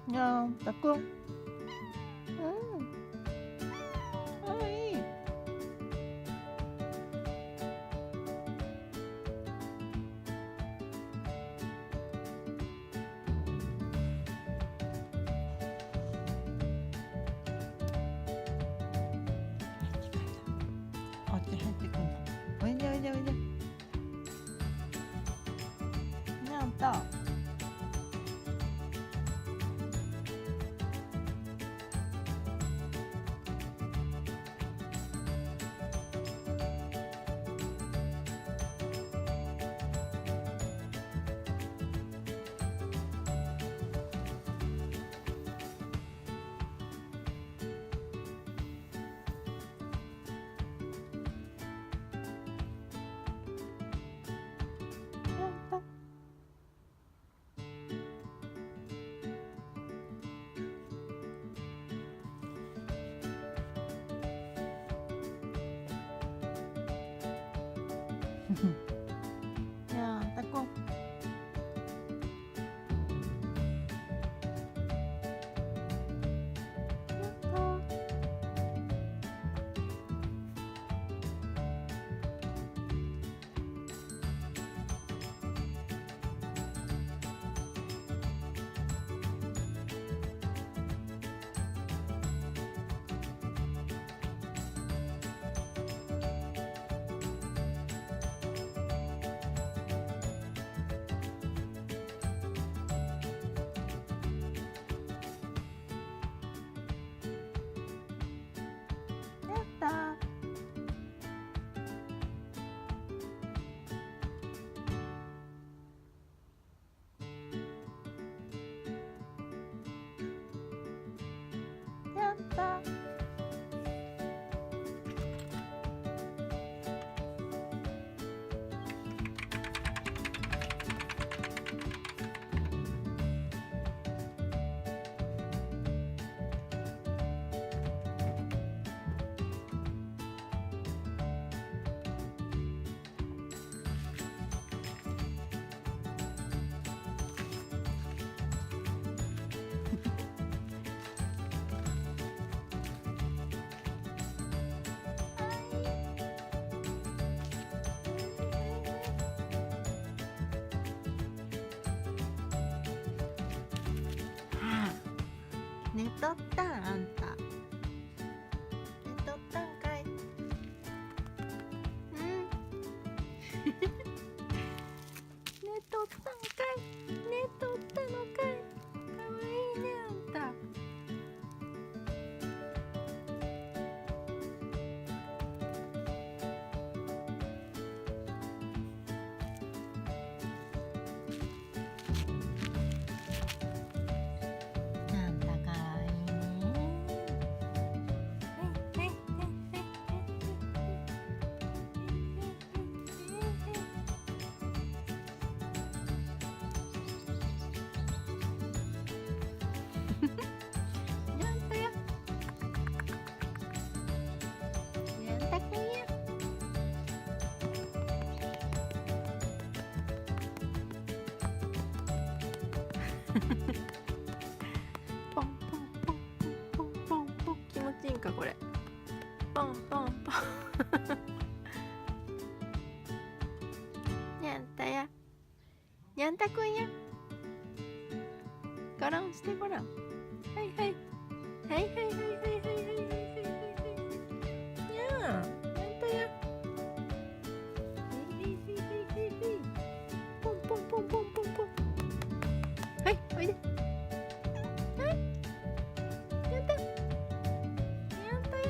にゃんたくん。はい。あっち入ってくんの。おいでおいでおいで。にゃんた。にゃんた。にゃんたくん。やったー。やったー。寝とったんあんた。寝とったんかい。寝とったんかい。寝とったのかい。かわいいねあんた。なんだかわいいね。にゃんたや。にゃんたくんや。ポンポンポンポンポンポン。気持ちいいんかこれ。ポンポンポン。にゃんたや。にゃんたくんや。ゴロンしてごらん。はいはい。はいはいはいはいはいはいはい。にゃん。にゃんたや。ポンポンポンポンポンポン。はい、おいで。はい。にゃんた。にゃんたや。